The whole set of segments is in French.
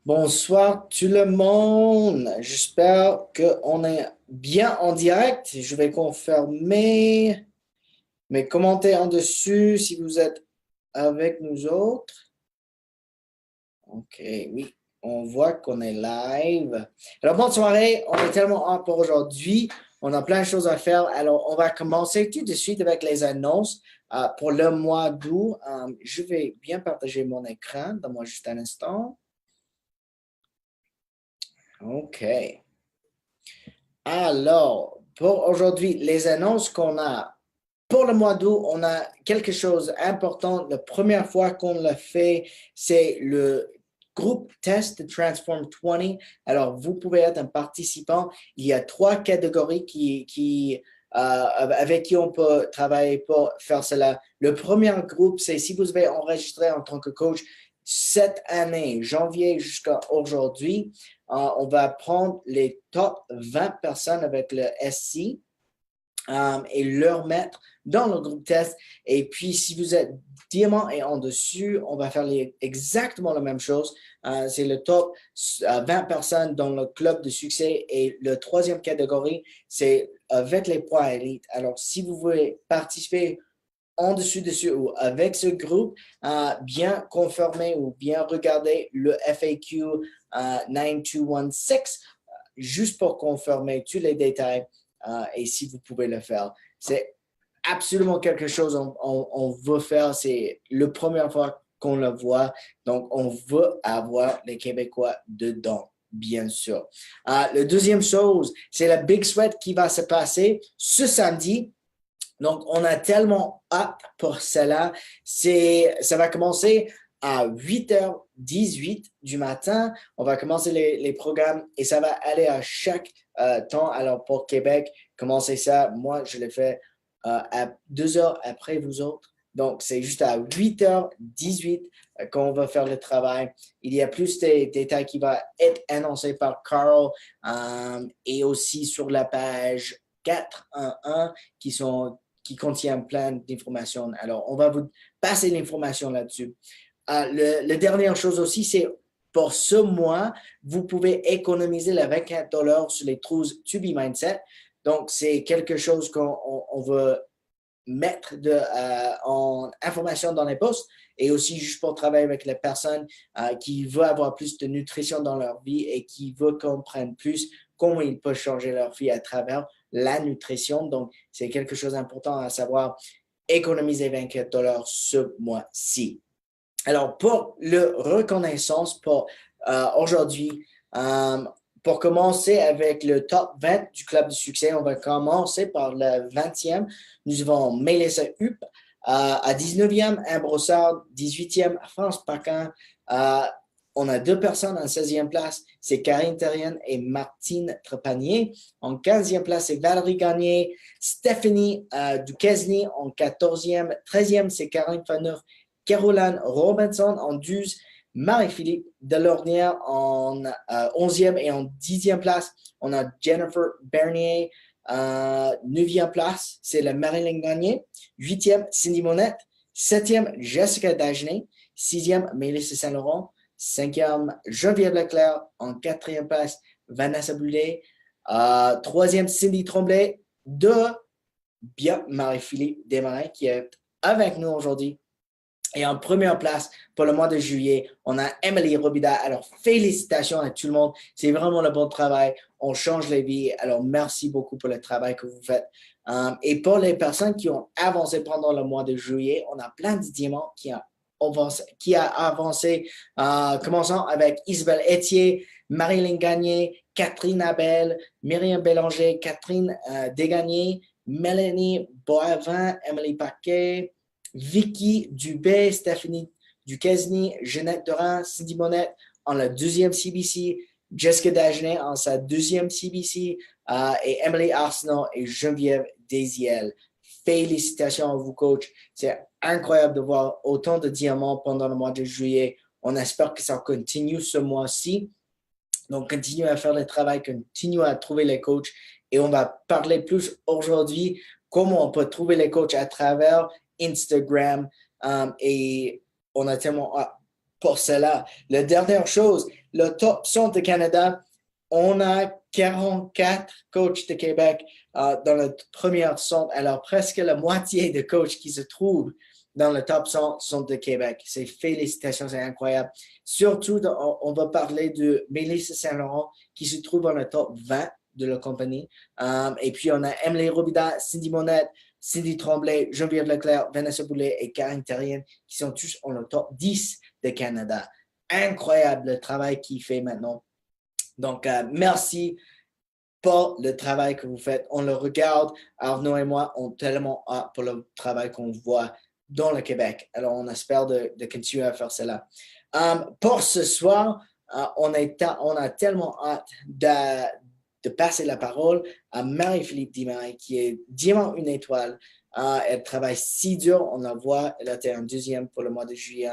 Bonsoir tout le monde. J'espère qu'on est bien en direct. Je vais confirmer mes commentaires en dessus si vous êtes avec nous autres. OK, oui, on voit qu'on est live. Alors, bonne soirée. On est tellement hâte pour aujourd'hui. On a plein de choses à faire. Alors, on va commencer tout de suite avec les annonces pour le mois d'août. Je vais bien partager mon écran. Donne-moi juste un instant. OK. Alors, pour aujourd'hui, les annonces qu'on a pour le mois d'août, on a quelque chose d'important. La première fois qu'on le fait, c'est le groupe test de Transform 20. Alors, vous pouvez être un participant. Il y a trois catégories avec qui on peut travailler pour faire cela. Le premier groupe, c'est si vous avez enregistré en tant que coach cette année, janvier jusqu'à aujourd'hui, on va prendre les top 20 personnes avec le SC et leur mettre dans le groupe test. Et puis, si vous êtes diamant et en dessus, on va faire exactement la même chose. C'est le top 20 personnes dans le club de succès. Et la troisième catégorie, c'est avec les points élites. Alors, si vous voulez participer en dessus ou avec ce groupe, bien confirmer ou bien regarder le FAQ 9216 juste pour confirmer tous les détails et si vous pouvez le faire. C'est absolument quelque chose on veut faire. C'est la première fois qu'on le voit. Donc, on veut avoir les Québécois dedans, bien sûr. La deuxième chose, c'est la Big Sweat qui va se passer ce samedi. Donc, on a tellement hâte pour cela. Ça va commencer à 8h18 du matin. On va commencer les programmes et ça va aller à chaque temps. Alors, pour Québec, commencer ça, moi, je l'ai fait à 2 heures après vous autres. Donc, c'est juste à 8h18 qu'on va faire le travail. Il y a plus de détails qui vont être annoncés par Carl et aussi sur la page 411 qui contient plein d'informations. Alors, on va vous passer l'information là-dessus. La dernière chose aussi, c'est pour ce mois, vous pouvez économiser les 24 dollars sur les trous To Be Mindset. Donc, c'est quelque chose qu'on veut mettre en information dans les posts et aussi juste pour travailler avec les personnes qui veulent avoir plus de nutrition dans leur vie et qui veulent comprendre plus comment ils peuvent changer leur vie à travers la nutrition. Donc, c'est quelque chose d'important à savoir. Économiser 24 dollars ce mois-ci. Alors, pour le reconnaissance pour aujourd'hui, pour commencer avec le top 20 du Club de succès, on va commencer par le 20e. Nous avons Mélissa Hupp à 19e, Anne Brossard, 18e, France Paquin. On a deux personnes en 16e place, c'est Karine Terrien et Martine Trepanier. En 15e place, c'est Valérie Gagné, Stéphanie Duquesne en 14e. 13e, c'est Caroline Faneur, Caroline Robinson en 12, Marie-Philippe Delornière en 11e et en 10e place. On a Jennifer Bernier, 9e place, c'est la Marilyn Gagné. 8e, Cindy Monette. 7e, Jessica Dagenet. 6e, Mélissa Saint-Laurent. 5e, Geneviève Leclerc. En 4e place, Vanessa Boulet. 3e, Cindy Tremblay. 2, bien Marie-Philippe Desmarins qui est avec nous aujourd'hui. Et en première place, pour le mois de juillet, on a Emily Robida. Alors, félicitations à tout le monde. C'est vraiment le bon travail. On change les vies. Alors, merci beaucoup pour le travail que vous faites. Et pour les personnes qui ont avancé pendant le mois de juillet, on a plein de diamants qui a avancé, commençant avec Isabelle Etier, Marilyn Gagné, Catherine Abel, Myriam Bélanger, Catherine Desgagnés, Mélanie Boivin, Emily Paquet, Vicky Dubé, Stéphanie Duquesne, Jeannette Doran, Cindy Monette en la deuxième CBC, Jessica Dagenet en sa deuxième CBC et Emily Arsenault et Geneviève Desiel. Félicitations à vous, coach. C'est incroyable de voir autant de diamants pendant le mois de juillet. On espère que ça continue ce mois-ci. Donc, continuez à faire le travail, continuez à trouver les coachs et on va parler plus aujourd'hui comment on peut trouver les coachs à travers Instagram et on a tellement pour cela. La dernière chose, le top 100 de Canada, on a 44 coachs de Québec dans le premier 100. Alors, presque la moitié de coachs qui se trouvent dans le top 100 sont de Québec. C'est félicitations, c'est incroyable. Surtout, on va parler de Mélissa Saint-Laurent qui se trouve dans le top 20 de la compagnie. Et puis, on a Emily Robida, Cindy Monette, Cindy Tremblay, Geneviève Leclerc, Vanessa Boulet et Karine Terrien qui sont tous dans le top 10 de Canada. Incroyable le travail qu'il fait maintenant. Donc, merci pour le travail que vous faites. On le regarde. Arnaud et moi, on tellement hâte pour le travail qu'on voit dans le Québec. Alors, on espère de continuer à faire cela. Pour ce soir, on a tellement hâte de passer la parole à Marie-Philippe Desmarais, qui est Diamant une étoile. Elle travaille si dur, on la voit. Elle a été en deuxième pour le mois de juillet,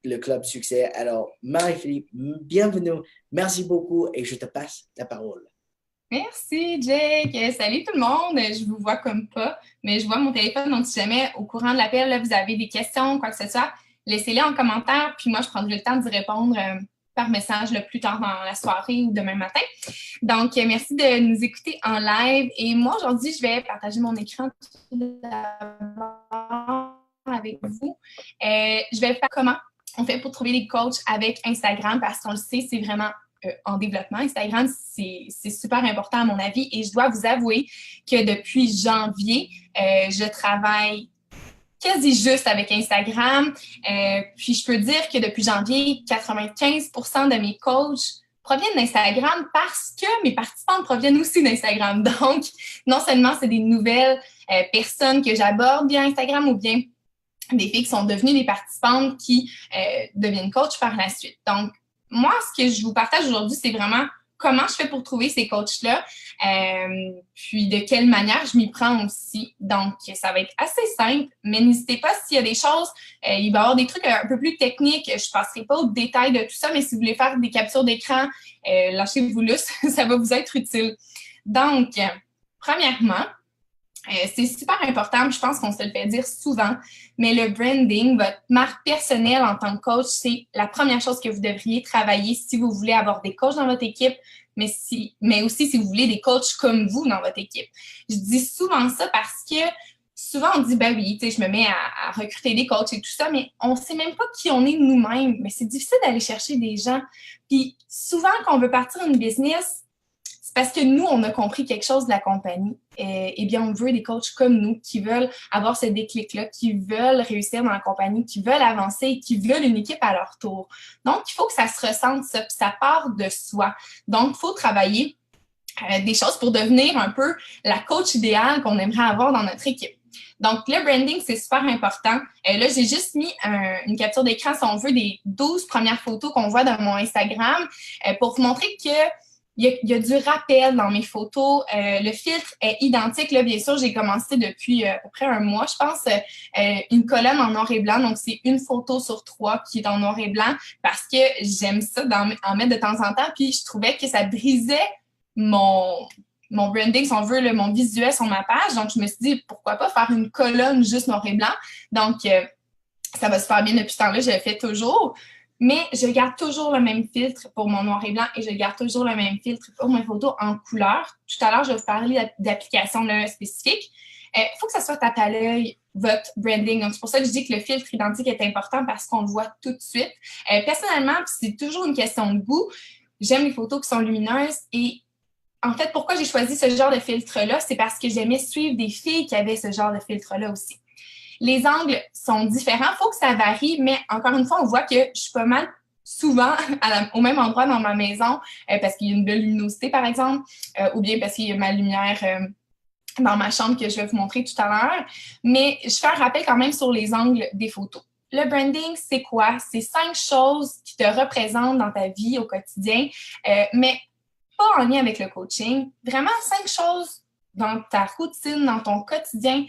le Club Succès. Alors, Marie-Philippe, bienvenue. Merci beaucoup et je te passe la parole. Merci, Jake. Salut tout le monde. Je vous vois comme pas, mais je vois mon téléphone. Donc, si jamais au courant de l'appel, là, vous avez des questions, quoi que ce soit, laissez-les en commentaire. Puis moi, je prendrai le temps d'y répondre par message le plus tard dans la soirée ou demain matin. Donc, merci de nous écouter en live. Et moi, aujourd'hui, je vais partager mon écran avec vous. Je vais faire comment on fait pour trouver des coachs avec Instagram parce qu'on le sait, c'est vraiment en développement. Instagram, c'est super important à mon avis et je dois vous avouer que depuis janvier, je travaille quasi juste avec Instagram. Puis je peux dire que depuis janvier, 95% de mes coachs proviennent d'Instagram parce que mes participantes proviennent aussi d'Instagram. Donc, non seulement c'est des nouvelles personnes que j'aborde via Instagram ou bien des filles qui sont devenues des participantes qui deviennent coach par la suite. Donc, moi, ce que je vous partage aujourd'hui, c'est vraiment comment je fais pour trouver ces coachs-là, puis de quelle manière je m'y prends aussi. Donc, ça va être assez simple, mais n'hésitez pas s'il y a des choses, il va y avoir des trucs un peu plus techniques, je ne passerai pas au détail de tout ça, mais si vous voulez faire des captures d'écran, lâchez-vous lousse, ça va vous être utile. Donc, premièrement, c'est super important, je pense qu'on se le fait dire souvent, mais le branding, votre marque personnelle en tant que coach, c'est la première chose que vous devriez travailler si vous voulez avoir des coachs dans votre équipe, mais aussi si vous voulez des coachs comme vous dans votre équipe. Je dis souvent ça parce que souvent on dit, ben oui, tu sais, je me mets à recruter des coachs et tout ça, mais on ne sait même pas qui on est nous-mêmes. Mais c'est difficile d'aller chercher des gens. Puis souvent, quand on veut partir une business, parce que nous, on a compris quelque chose de la compagnie. Eh bien, on veut des coachs comme nous qui veulent avoir ce déclic-là, qui veulent réussir dans la compagnie, qui veulent avancer, qui veulent une équipe à leur tour. Donc, il faut que ça se ressente, ça, puis ça part de soi. Donc, il faut travailler des choses pour devenir un peu la coach idéale qu'on aimerait avoir dans notre équipe. Donc, le branding, c'est super important. Là, j'ai juste mis une capture d'écran, si on veut, des 12 premières photos qu'on voit dans mon Instagram pour vous montrer que il y a du rappel dans mes photos. Le filtre est identique. Là, bien sûr, j'ai commencé depuis à peu près un mois, je pense, une colonne en noir et blanc. Donc, c'est une photo sur 3 qui est en noir et blanc parce que j'aime ça en mettre de temps en temps. Puis, je trouvais que ça brisait mon branding, si on veut, mon visuel sur ma page. Donc, je me suis dit, pourquoi pas faire une colonne juste noir et blanc. Donc, ça va se faire bien depuis ce temps-là. Je le fais toujours. Mais je garde toujours le même filtre pour mon noir et blanc et je garde toujours le même filtre pour mes photos en couleur. Tout à l'heure, je vais vous parler d'applications spécifiques. Il faut que ça soit tape à l'œil, votre branding. Donc, c'est pour ça que je dis que le filtre identique est important parce qu'on le voit tout de suite. Personnellement, c'est toujours une question de goût. J'aime les photos qui sont lumineuses et en fait, pourquoi j'ai choisi ce genre de filtre-là? C'est parce que j'aimais suivre des filles qui avaient ce genre de filtre-là aussi. Les angles sont différents. Il faut que ça varie, mais encore une fois, on voit que je suis pas mal souvent au même endroit dans ma maison parce qu'il y a une belle luminosité, par exemple, ou bien parce qu'il y a ma lumière dans ma chambre que je vais vous montrer tout à l'heure. Mais je fais un rappel quand même sur les angles des photos. Le branding, c'est quoi? C'est 5 choses qui te représentent dans ta vie au quotidien, mais pas en lien avec le coaching. Vraiment 5 choses dans ta routine, dans ton quotidien,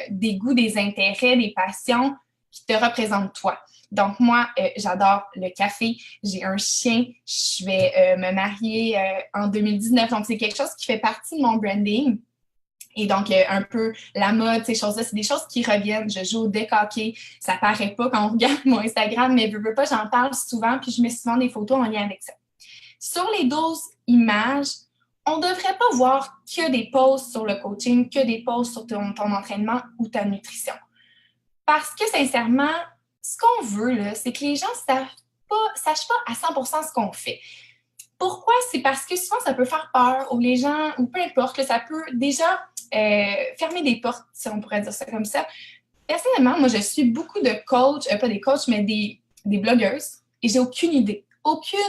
des goûts, des intérêts, des passions qui te représentent toi. Donc, moi, j'adore le café. J'ai un chien. Je vais me marier en 2019. Donc, c'est quelque chose qui fait partie de mon branding. Et donc, un peu la mode, ces choses-là, c'est des choses qui reviennent. Je joue au deck hockey. Ça paraît pas quand on regarde mon Instagram, mais veux pas, j'en parle souvent, puis je mets souvent des photos en lien avec ça. Sur les 12 images, on ne devrait pas voir que des posts sur le coaching, que des posts sur ton entraînement ou ta nutrition. Parce que, sincèrement, ce qu'on veut, là, c'est que les gens ne sachent pas à 100% ce qu'on fait. Pourquoi? C'est parce que souvent, ça peut faire peur aux gens, ou peu importe, là, ça peut déjà fermer des portes, si on pourrait dire ça comme ça. Personnellement, moi, je suis beaucoup de coachs, pas des coachs, mais des blogueuses, et j'ai aucune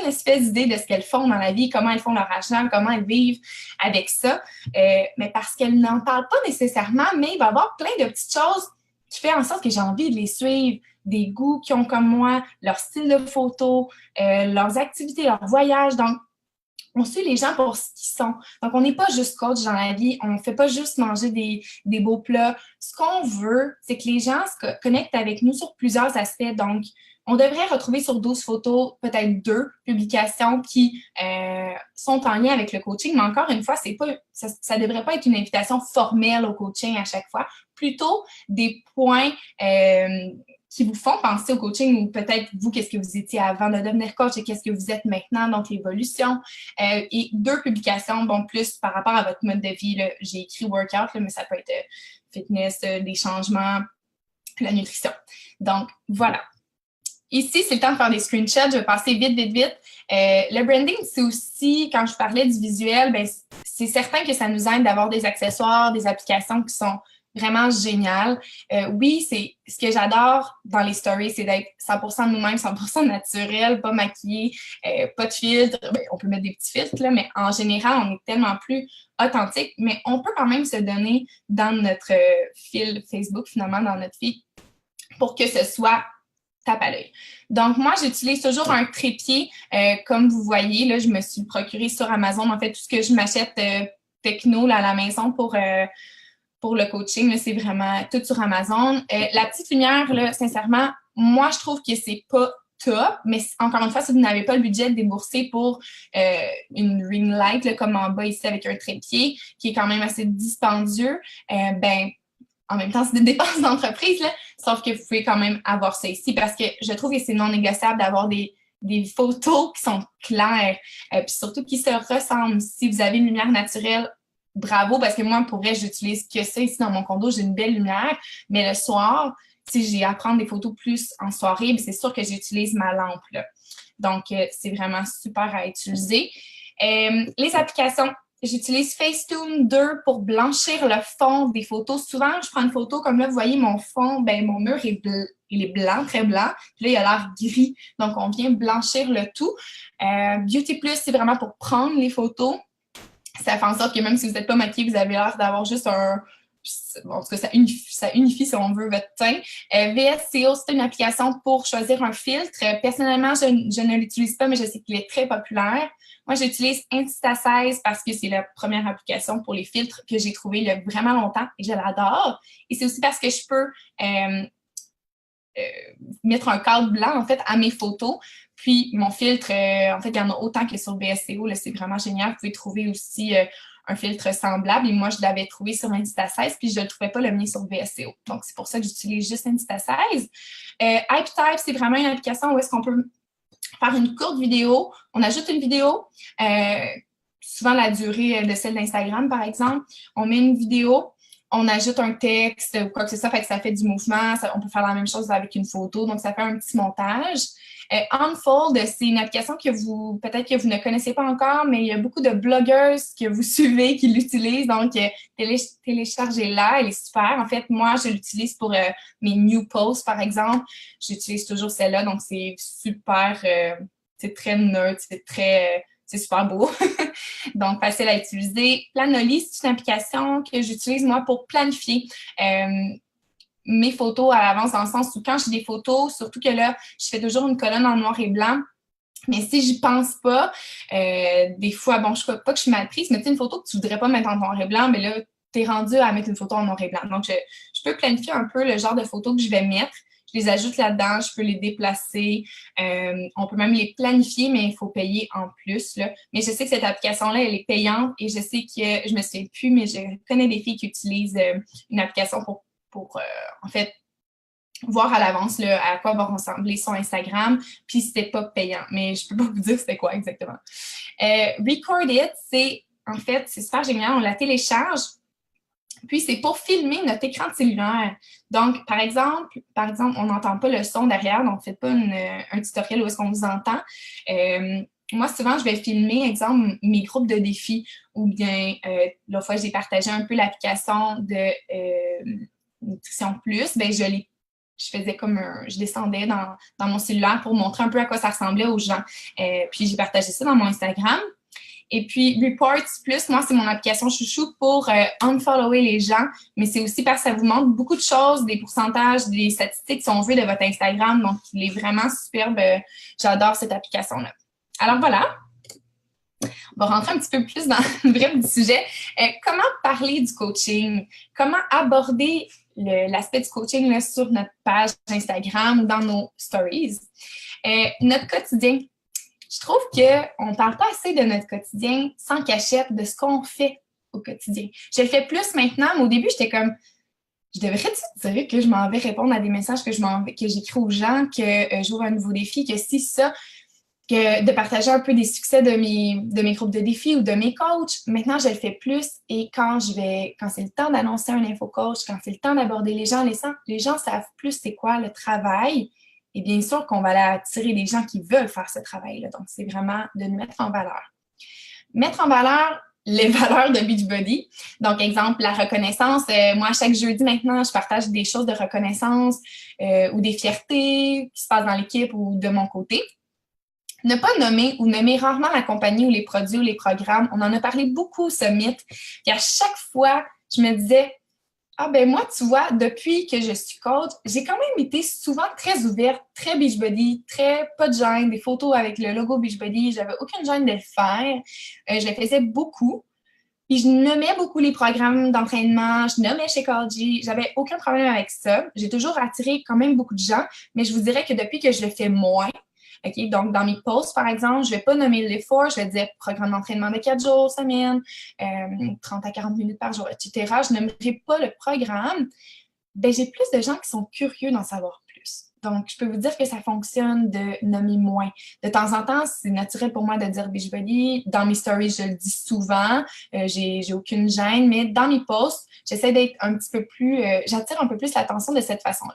espèce d'idée de ce qu'elles font dans la vie, comment elles font leur argent, comment elles vivent avec ça, mais parce qu'elles n'en parlent pas nécessairement, mais il va y avoir plein de petites choses qui font en sorte que j'ai envie de les suivre, des goûts qu'ils ont comme moi, leur style de photo, leurs activités, leurs voyages. Donc, on suit les gens pour ce qu'ils sont. Donc, on n'est pas juste coach dans la vie. On ne fait pas juste manger des beaux plats. Ce qu'on veut, c'est que les gens se connectent avec nous sur plusieurs aspects. Donc, on devrait retrouver sur 12 photos, peut-être 2 publications qui sont en lien avec le coaching. Mais encore une fois, ça ne devrait pas être une invitation formelle au coaching à chaque fois. Plutôt des points qui vous font penser au coaching ou peut-être vous, qu'est-ce que vous étiez avant de devenir coach et qu'est-ce que vous êtes maintenant, donc l'évolution. Et 2 publications, bon, plus par rapport à votre mode de vie. Là, j'ai écrit workout, là, mais ça peut être fitness, des changements, la nutrition. Donc, voilà. Ici, c'est le temps de faire des screenshots. Je vais passer vite. Le branding, c'est aussi, quand je parlais du visuel, ben, c'est certain que ça nous aide d'avoir des accessoires, des applications qui sont vraiment géniales. Oui, c'est ce que j'adore dans les stories, c'est d'être 100% de nous-mêmes, 100% naturel, pas maquillé, pas de filtre. Ben, on peut mettre des petits filtres, là, mais en général, on est tellement plus authentique. Mais on peut quand même se donner dans notre fil Facebook, finalement, dans notre feed, pour que ce soit tape à l'œil. Donc, moi, j'utilise toujours un trépied. Comme vous voyez, là, je me suis procuré sur Amazon. En fait, tout ce que je m'achète techno là, à la maison pour le coaching, là, c'est vraiment tout sur Amazon. La petite lumière, là, sincèrement, moi, je trouve que c'est pas top, mais encore une fois, si vous n'avez pas le budget de débourser pour une ring light, là, comme en bas ici avec un trépied, qui est quand même assez dispendieux, ben en même temps, c'est des dépenses d'entreprise, là, sauf que vous pouvez quand même avoir ça ici parce que je trouve que c'est non négociable d'avoir des photos qui sont claires, puis surtout qui se ressemblent. Si vous avez une lumière naturelle, bravo, parce que moi, pour vrai, j'utilise que ça ici dans mon condo, j'ai une belle lumière, mais le soir, si j'ai à prendre des photos plus en soirée, c'est sûr que j'utilise ma lampe, là. Donc, c'est vraiment super à utiliser. Les applications, j'utilise Facetune 2 pour blanchir le fond des photos. Souvent, je prends une photo, comme là, vous voyez mon fond, ben mon mur il est blanc, très blanc. Puis là, il a l'air gris. Donc, on vient blanchir le tout. Beauty Plus, c'est vraiment pour prendre les photos. Ça fait en sorte que même si vous n'êtes pas maquillé, vous avez l'air d'avoir juste un... En tout cas, ça unifie, si on veut, votre teint. VSCO, c'est une application pour choisir un filtre. Personnellement, je ne l'utilise pas, mais je sais qu'il est très populaire. Moi, j'utilise Insta16 parce que c'est la première application pour les filtres que j'ai trouvée il y a vraiment longtemps et je l'adore. Et c'est aussi parce que je peux mettre un cadre blanc, en fait, à mes photos. Puis, mon filtre, en fait, il y en a autant que sur VSCO. Là, c'est vraiment génial. Vous pouvez trouver aussi un filtre semblable. Et moi, je l'avais trouvé sur Insta16, puis je ne le trouvais pas le mien sur VSCO. Donc, c'est pour ça que j'utilise juste Insta16. HypeType, c'est vraiment une application où est-ce qu'on peut faire une courte vidéo. On ajoute une vidéo, souvent la durée de celle d'Instagram, par exemple. On met une vidéo, on ajoute un texte ou quoi que ce soit, fait que ça fait du mouvement. On peut faire la même chose avec une photo, donc ça fait un petit montage. Unfold, c'est une application que peut-être que vous ne connaissez pas encore, mais il y a beaucoup de blogueuses que vous suivez qui l'utilisent, donc téléchargez-la, elle est super. En fait, moi, je l'utilise pour mes new posts, par exemple. J'utilise toujours celle-là, donc c'est super, c'est très neutre, c'est super beau. Donc, facile à utiliser. Planoly, c'est une application que j'utilise, moi, pour planifier mes photos à l'avance, dans le sens où quand j'ai des photos, surtout que là, je fais toujours une colonne en noir et blanc, mais si j'y pense pas, des fois, bon, je ne sais pas que je suis mal prise, mais tu sais, une photo que tu voudrais pas mettre en noir et blanc, mais là, tu es rendu à mettre une photo en noir et blanc. Donc, je peux planifier un peu le genre de photo que je vais mettre. je les ajoute là-dedans, je peux les déplacer. On peut même les planifier, mais il faut payer en plus, là. Mais je sais que cette application-là, elle est payante et je sais que, je me souviens plus, mais je connais des filles qui utilisent une application pour en fait, voir à l'avance là, à quoi va ressembler son Instagram, puis c'était pas payant, mais je peux pas vous dire c'était quoi exactement. Record It, c'est super génial, on la télécharge, puis c'est pour filmer notre écran de cellulaire. Donc, par exemple, on n'entend pas le son derrière, donc faites pas un tutoriel où est-ce qu'on vous entend. Moi, souvent, je vais filmer, exemple, mes groupes de défis, ou bien, l'autre fois, j'ai partagé un peu l'application de Nutrition Plus, ben je faisais je descendais dans mon cellulaire pour montrer un peu à quoi ça ressemblait aux gens. Puis j'ai partagé ça dans mon Instagram. Et puis Reports Plus, moi, c'est mon application chouchou pour unfollower les gens, mais c'est aussi parce que ça vous montre beaucoup de choses, des pourcentages, des statistiques si on veut de votre Instagram. Donc, il est vraiment superbe. J'adore cette application-là. Alors voilà. On va rentrer un petit peu plus dans le vrai du sujet. Comment parler du coaching? Comment aborder l'aspect du coaching là, sur notre page Instagram ou dans nos stories? Notre quotidien. Je trouve qu'on ne parle pas assez de notre quotidien sans cachette, de ce qu'on fait au quotidien. Je le fais plus maintenant, mais au début, j'étais comme, je devrais-tu dire que je m'en vais répondre à des messages que j'écris aux gens, que j'ouvre un nouveau défi, que si ça, que de partager un peu des succès de mes groupes de défis ou de mes coachs. Maintenant, je le fais plus et quand c'est le temps d'annoncer un info-coach, quand c'est le temps d'aborder les gens savent plus c'est quoi le travail. Et bien sûr qu'on va aller attirer des gens qui veulent faire ce travail-là. Donc, c'est vraiment de nous mettre en valeur. Mettre en valeur les valeurs de Beachbody. Donc, exemple, la reconnaissance. Moi, chaque jeudi maintenant, je partage des choses de reconnaissance ou des fiertés qui se passent dans l'équipe ou de mon côté. Ne pas nommer ou nommer rarement la compagnie ou les produits ou les programmes. On en a parlé beaucoup, ce mythe. Puis à chaque fois, je me disais, ah ben moi, tu vois, depuis que je suis coach, j'ai quand même été souvent très ouverte, très Beachbody, très pas de gêne, des photos avec le logo Beachbody, j'avais aucune gêne de le faire. Je le faisais beaucoup. Puis je nommais beaucoup les programmes d'entraînement, je nommais chez Shakeology, j'avais aucun problème avec ça. J'ai toujours attiré quand même beaucoup de gens, mais je vous dirais que depuis que je le fais moins, OK? Donc, dans mes posts, par exemple, je ne vais pas nommer l'effort, je vais dire programme d'entraînement de 4 jours semaine, 30 à 40 minutes par jour, etc. Je nommerai pas le programme. Ben, j'ai plus de gens qui sont curieux d'en savoir plus. Donc, je peux vous dire que ça fonctionne de nommer moins. De temps en temps, c'est naturel pour moi de dire Beachbody. Dans mes stories, je le dis souvent. J'ai aucune gêne, mais dans mes posts, j'essaie d'être un petit peu plus... j'attire un peu plus l'attention de cette façon-là.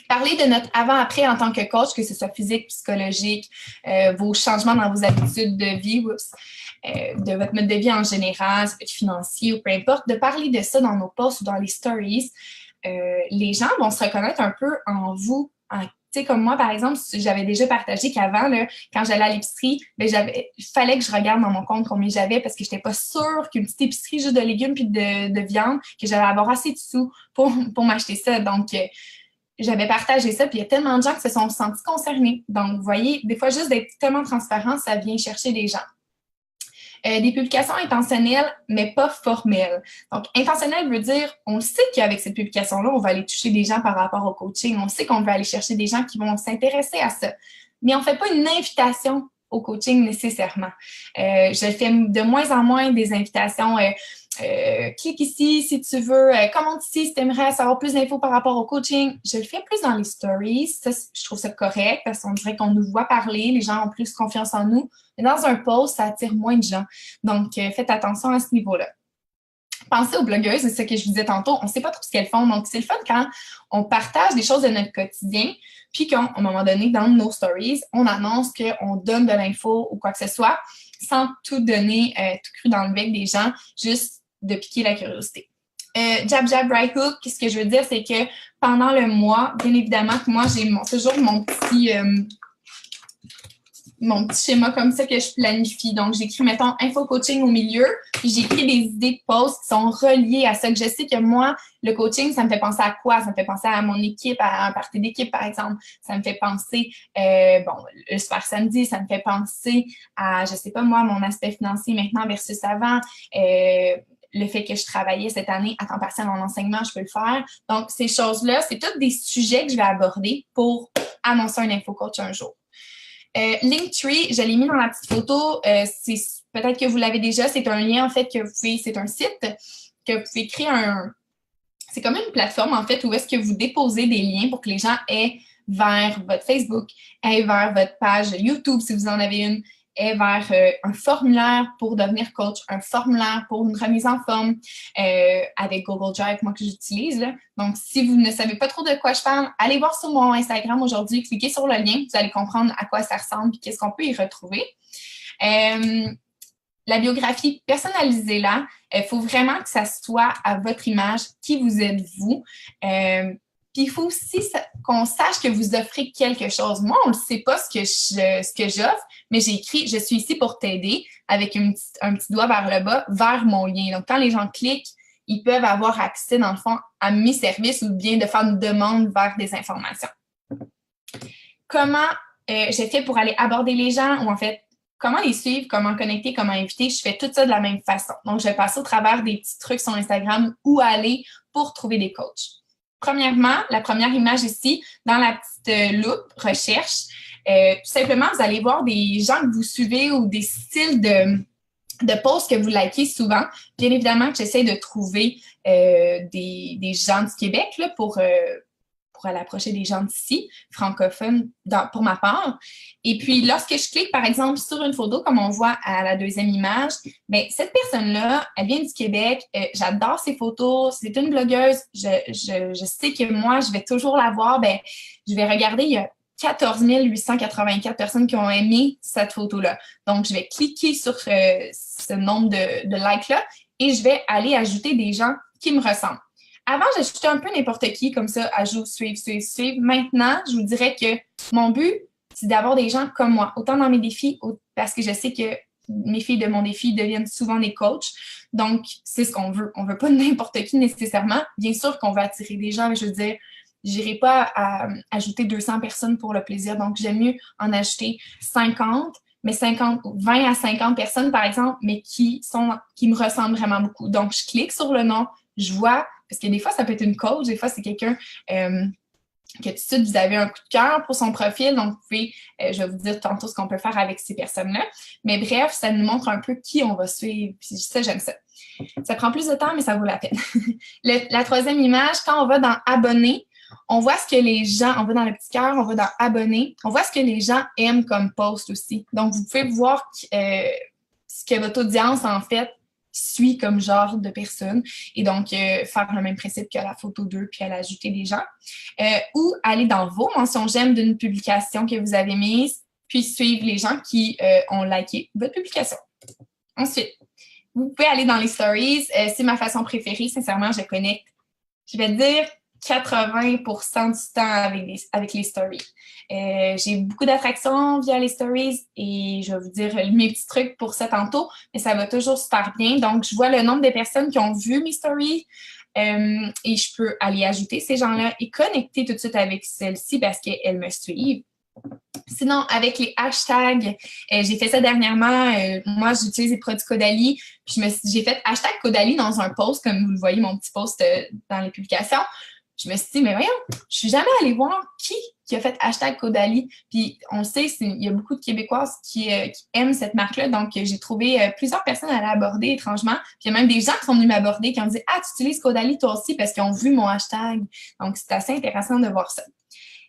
Parler de notre avant-après en tant que coach, que ce soit physique, psychologique, vos changements dans vos habitudes de vie, de votre mode de vie en général, ça peut être financier ou peu importe, de parler de ça dans nos posts ou dans les stories. Les gens vont se reconnaître un peu en vous. Tu sais, comme moi, par exemple, j'avais déjà partagé qu'avant, là, quand j'allais à l'épicerie, ben, il fallait que je regarde dans mon compte combien j'avais parce que je n'étais pas sûre qu'une petite épicerie juste de légumes puis de viande, que j'allais avoir assez de sous pour m'acheter ça. Donc, j'avais partagé ça, puis il y a tellement de gens qui se sont sentis concernés. Donc, vous voyez, des fois, juste d'être tellement transparent, ça vient chercher des gens. Des publications intentionnelles, mais pas formelles. Donc, intentionnel veut dire, on sait qu'avec cette publication-là, on va aller toucher des gens par rapport au coaching. On sait qu'on va aller chercher des gens qui vont s'intéresser à ça. Mais on ne fait pas une invitation au coaching nécessairement. Je fais de moins en moins des invitations. Clique ici si tu veux, commente ici si tu aimerais savoir plus d'infos par rapport au coaching. Je le fais plus dans les stories. Ça, je trouve ça correct parce qu'on dirait qu'on nous voit parler, les gens ont plus confiance en nous. Mais dans un post, ça attire moins de gens. Donc, faites attention à ce niveau-là. Pensez aux blogueuses, c'est ce que je vous disais tantôt, on ne sait pas trop ce qu'elles font. Donc, c'est le fun quand on partage des choses de notre quotidien, puis qu'à un moment donné, dans nos stories, on annonce qu'on donne de l'info ou quoi que ce soit, sans tout donner, tout cru dans le bec des gens, juste de piquer la curiosité. Jab, jab, right hook, ce que je veux dire, c'est que pendant le mois, bien évidemment que moi, j'ai toujours mon petit schéma comme ça que je planifie. Donc, j'écris, mettons, info coaching au milieu, puis j'écris des idées de posts qui sont reliées à ça. Que je sais que moi, le coaching, ça me fait penser à quoi? Ça me fait penser à mon équipe, à un party d'équipe, par exemple. Ça me fait penser, le Super Samedi, ça me fait penser à, je sais pas moi, mon aspect financier maintenant versus avant. le fait que je travaillais cette année à temps partiel en enseignement, je peux le faire. Donc, ces choses-là, c'est tous des sujets que je vais aborder pour annoncer un InfoCoach un jour. Linktree, je l'ai mis dans la petite photo. Peut-être que vous l'avez déjà. C'est un lien, en fait, c'est un site que vous pouvez créer c'est comme une plateforme, en fait, où est-ce que vous déposez des liens pour que les gens aient vers votre Facebook, aient vers votre page YouTube, si vous en avez une, aient vers un formulaire pour devenir coach, un formulaire pour une remise en forme avec Google Drive, moi, que j'utilise, là. Donc, si vous ne savez pas trop de quoi je parle, allez voir sur mon Instagram aujourd'hui, cliquez sur le lien, vous allez comprendre à quoi ça ressemble et qu'est-ce qu'on peut y retrouver. La biographie, personnalisez-la. Il faut vraiment que ça soit à votre image, qui vous êtes vous. Puis il faut aussi qu'on sache que vous offrez quelque chose. Moi, on ne sait pas ce que j'offre, mais j'ai écrit « Je suis ici pour t'aider » avec un petit doigt vers le bas, vers mon lien. Donc, quand les gens cliquent, ils peuvent avoir accès, dans le fond, à mes services ou bien de faire une demande vers des informations. Comment j'ai fait pour aller aborder les gens ou en fait, comment les suivre, comment connecter, comment inviter, je fais tout ça de la même façon. Donc, je vais passer au travers des petits trucs sur Instagram où aller pour trouver des coachs. Premièrement, la première image ici, dans la petite loupe recherche, tout simplement, vous allez voir des gens que vous suivez ou des styles de posts que vous likez souvent. Bien évidemment que j'essaie de trouver des gens du Québec là, pour aller approcher des gens d'ici, francophones pour ma part. Et puis, lorsque je clique, par exemple, sur une photo, comme on voit à la deuxième image, bien, cette personne-là, elle vient du Québec. J'adore ses photos. C'est une blogueuse. Je sais que moi, je vais toujours la voir. Bien, je vais regarder, il y a 14 884 personnes qui ont aimé cette photo-là. Donc, je vais cliquer sur ce nombre de likes-là et je vais aller ajouter des gens qui me ressemblent. Avant, j'ajoutais un peu n'importe qui, comme ça, ajoute, suivre. Maintenant, je vous dirais que mon but, c'est d'avoir des gens comme moi, autant dans mes défis, parce que je sais que mes filles de mon défi deviennent souvent des coachs. Donc, c'est ce qu'on veut. On ne veut pas n'importe qui nécessairement. Bien sûr qu'on veut attirer des gens, mais je veux dire, je n'irai pas à ajouter 200 personnes pour le plaisir. Donc, j'aime mieux en ajouter 50, mais 20 à 50 personnes, par exemple, mais qui me ressemblent vraiment beaucoup. Donc, je clique sur le nom, je vois, parce que des fois, ça peut être une coach, des fois, c'est quelqu'un que tout de suite, vous avez un coup de cœur pour son profil. Donc, vous pouvez, je vais vous dire tantôt ce qu'on peut faire avec ces personnes-là. Mais bref, ça nous montre un peu qui on va suivre. Puis ça, j'aime ça. Ça prend plus de temps, mais ça vaut la peine. La troisième image, quand on va dans « Abonner », on voit ce que les gens, on va dans le petit cœur, on va dans « Abonner », on voit ce que les gens aiment comme post aussi. Donc, vous pouvez voir ce que votre audience, en fait, suit comme genre de personne et donc faire le même principe que la photo 2 puis aller ajouter des gens ou aller dans vos mentions j'aime d'une publication que vous avez mise puis suivre les gens qui ont liké votre publication. Ensuite, vous pouvez aller dans les stories. C'est ma façon préférée. Sincèrement, je connecte, je vais dire 80% du temps avec les stories. J'ai beaucoup d'attractions via les stories et je vais vous dire mes petits trucs pour ça tantôt, mais ça va toujours super bien. Donc, je vois le nombre de personnes qui ont vu mes stories et je peux aller ajouter ces gens-là et connecter tout de suite avec celles-ci parce qu'elles me suivent. Sinon, avec les hashtags, j'ai fait ça dernièrement. Moi, j'utilise les produits Caudalie. Puis j'ai fait hashtag Caudalie dans un post, comme vous le voyez, mon petit post dans les publications. Je me suis dit, mais voyons, je suis jamais allée voir qui a fait hashtag Caudalie. Puis on le sait, il y a beaucoup de Québécoises qui aiment cette marque-là. Donc, j'ai trouvé plusieurs personnes à l'aborder étrangement. Puis il y a même des gens qui sont venus m'aborder qui ont dit, ah, tu utilises Caudalie toi aussi parce qu'ils ont vu mon hashtag. Donc, c'est assez intéressant de voir ça.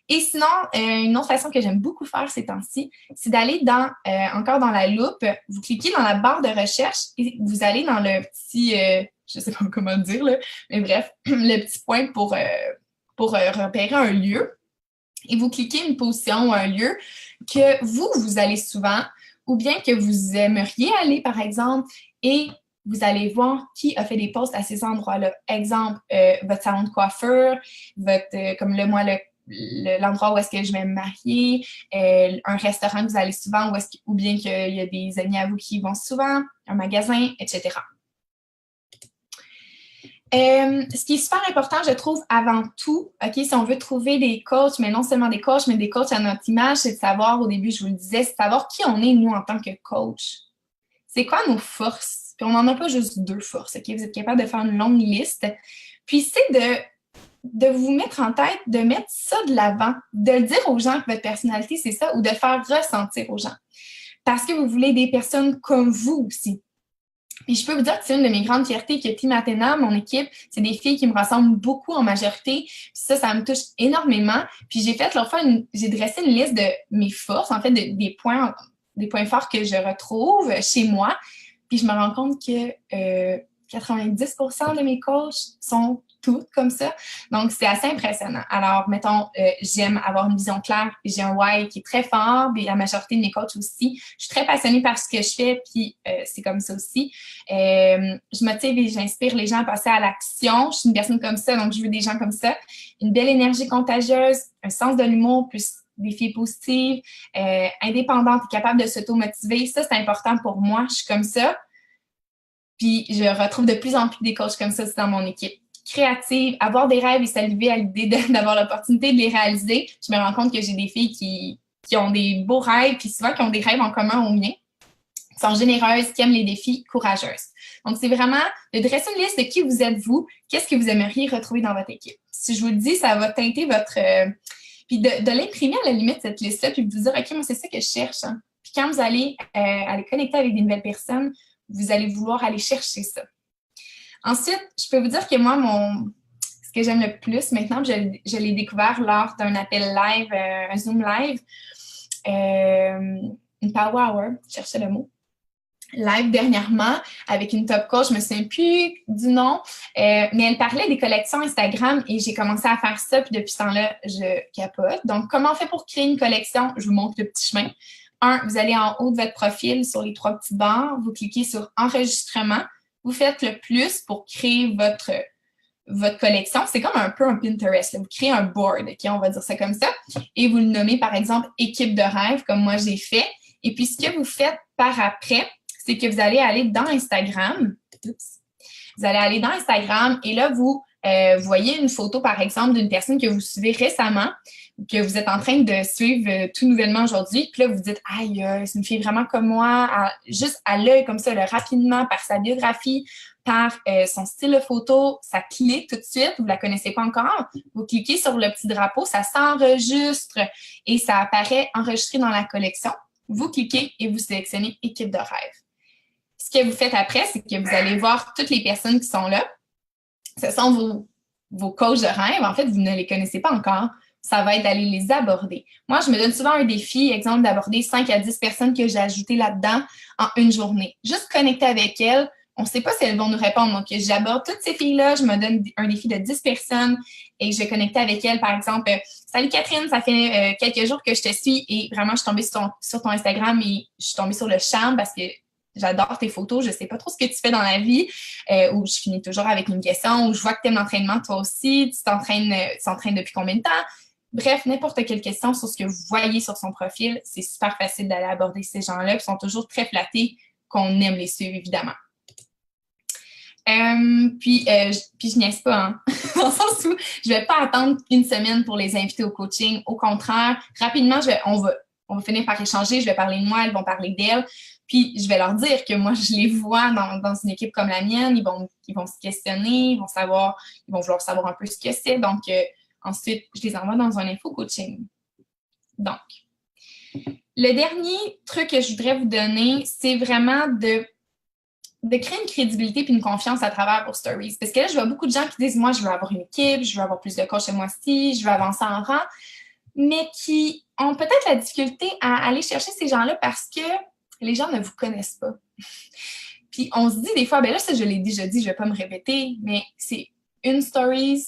Et sinon, une autre façon que j'aime beaucoup faire ces temps-ci, c'est d'aller encore dans la loupe, vous cliquez dans la barre de recherche et vous allez dans le petit, je ne sais pas comment dire, là, mais bref, le petit point pour repérer un lieu. Et vous cliquez une position ou un lieu que vous allez souvent ou bien que vous aimeriez aller, par exemple, et vous allez voir qui a fait des posts à ces endroits-là. Exemple, votre salon de coiffure, comme l'endroit où est-ce que je vais me marier, un restaurant que vous allez souvent ou bien qu'il y a des amis à vous qui y vont souvent, un magasin, etc. Ce qui est super important, je trouve, avant tout, OK, si on veut trouver des coachs, mais non seulement des coachs, mais des coachs à notre image, c'est de savoir, au début, je vous le disais, c'est de savoir qui on est, nous, en tant que coach. C'est quoi nos forces? Puis on n'en a pas juste 2 forces, OK? Vous êtes capable de faire une longue liste. Puis c'est de vous mettre en tête, de mettre ça de l'avant, de le dire aux gens que votre personnalité, c'est ça, ou de faire ressentir aux gens. Parce que vous voulez des personnes comme vous aussi. Puis je peux vous dire que c'est une de mes grandes fiertés que Team Athéna, mon équipe, c'est des filles qui me ressemblent beaucoup en majorité. Puis ça me touche énormément. Puis j'ai dressé une liste de mes forces, en fait, des points forts que je retrouve chez moi. Puis je me rends compte que 90% de mes coachs sont toutes comme ça. Donc, c'est assez impressionnant. Alors, mettons, j'aime avoir une vision claire. J'ai un why qui est très fort, puis la majorité de mes coachs aussi. Je suis très passionnée par ce que je fais, puis c'est comme ça aussi. Je motive et j'inspire les gens à passer à l'action. Je suis une personne comme ça, donc je veux des gens comme ça. Une belle énergie contagieuse, un sens de l'humour, plus des filles positives, indépendantes et capables de s'auto-motiver. Ça, c'est important pour moi. Je suis comme ça. Puis, je retrouve de plus en plus des coachs comme ça aussi dans mon équipe. Créative, avoir des rêves et s'élever à l'idée d'avoir l'opportunité de les réaliser. Je me rends compte que j'ai des filles qui ont des beaux rêves, puis souvent qui ont des rêves en commun aux miens, qui sont généreuses, qui aiment les défis, courageuses. Donc, c'est vraiment de dresser une liste de qui vous êtes vous, qu'est-ce que vous aimeriez retrouver dans votre équipe. Si je vous le dis, ça va teinter votre... puis de l'imprimer à la limite, cette liste-là, puis de vous dire, OK, moi, c'est ça que je cherche. Hein. Puis quand vous allez aller connecter avec des nouvelles personnes, vous allez vouloir aller chercher ça. Ensuite, je peux vous dire que moi, ce que j'aime le plus maintenant, je l'ai découvert lors d'un appel live, un Zoom live, une Power Hour, je cherchais le mot, live dernièrement avec une top coach, je me souviens plus du nom, mais elle parlait des collections Instagram et j'ai commencé à faire ça, puis depuis ce temps-là, je capote. Donc, comment on fait pour créer une collection? Je vous montre le petit chemin. 1, vous allez en haut de votre profil sur les 3 petites barres, vous cliquez sur enregistrement, vous faites le plus pour créer votre collection. C'est comme un peu un Pinterest, là. Vous créez un board, OK, on va dire ça comme ça, et vous le nommez par exemple équipe de rêve, comme moi j'ai fait. Et puis ce que vous faites par après, c'est que vous allez aller dans Instagram. Vous allez aller dans Instagram et là, vous voyez une photo, par exemple, d'une personne que vous suivez récemment, que vous êtes en train de suivre tout nouvellement aujourd'hui. Puis là, vous dites, aïe, c'est une fille vraiment comme moi, juste à l'œil comme ça, là, rapidement, par sa biographie, par son style de photo, ça clique tout de suite, vous ne la connaissez pas encore. Vous cliquez sur le petit drapeau, ça s'enregistre et ça apparaît enregistré dans la collection. Vous cliquez et vous sélectionnez équipe de rêve. Ce que vous faites après, c'est que vous allez voir toutes les personnes qui sont là. Ce sont vos coachs de rêve. En fait, vous ne les connaissez pas encore. Ça va être d'aller les aborder. Moi, je me donne souvent un défi, exemple, d'aborder 5 à 10 personnes que j'ai ajoutées là-dedans en une journée. Juste connecter avec elles. On ne sait pas si elles vont nous répondre. Donc, j'aborde toutes ces filles-là. Je me donne un défi de 10 personnes et je vais connecter avec elles. Par exemple, salut Catherine, ça fait quelques jours que je te suis et vraiment, je suis tombée sur ton Instagram et je suis tombée sur le charme parce que j'adore tes photos, je ne sais pas trop ce que tu fais dans la vie, ou je finis toujours avec une question, ou je vois que tu aimes l'entraînement toi aussi, tu t'entraînes depuis combien de temps? Bref, n'importe quelle question sur ce que vous voyez sur son profil, c'est super facile d'aller aborder ces gens-là, qui sont toujours très flattés qu'on aime les suivre, évidemment. Puis je niaise pas, hein? Dans le sens où je vais pas attendre une semaine pour les inviter au coaching. Au contraire, rapidement, on va finir par échanger, je vais parler de moi, elles vont parler d'elles. Puis, je vais leur dire que moi, je les vois dans une équipe comme la mienne. Ils vont se questionner, ils vont vouloir savoir un peu ce que c'est. Donc, ensuite, je les envoie dans un info-coaching. Donc, le dernier truc que je voudrais vous donner, c'est vraiment de créer une crédibilité puis une confiance à travers vos stories. Parce que là, je vois beaucoup de gens qui disent, moi, je veux avoir une équipe, je veux avoir plus de coachs chez moi-ci, je veux avancer en rang, mais qui ont peut-être la difficulté à aller chercher ces gens-là parce que les gens ne vous connaissent pas. Puis on se dit des fois, ben là, ça, je l'ai déjà dit, je ne vais pas me répéter, mais c'est une stories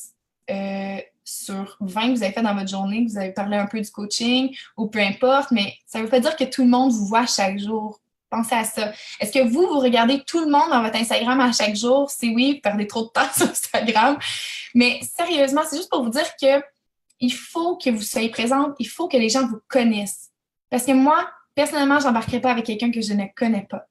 sur 20 que vous avez fait dans votre journée, que vous avez parlé un peu du coaching ou peu importe, mais ça ne veut pas dire que tout le monde vous voit chaque jour. Pensez à ça. Est-ce que vous regardez tout le monde dans votre Instagram à chaque jour? Si oui, vous perdez trop de temps sur Instagram. Mais sérieusement, c'est juste pour vous dire que il faut que vous soyez présente, il faut que les gens vous connaissent. Parce que moi, personnellement, je n'embarquerai pas avec quelqu'un que je ne connais pas.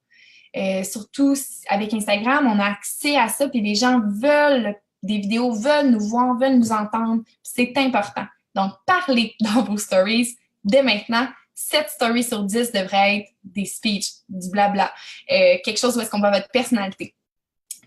Surtout avec Instagram, on a accès à ça, puis les gens veulent des vidéos, veulent nous voir, veulent nous entendre. C'est important. Donc, parlez dans vos stories dès maintenant. 7 stories sur 10 devraient être des speeches, du blabla, quelque chose où est-ce qu'on voit votre personnalité.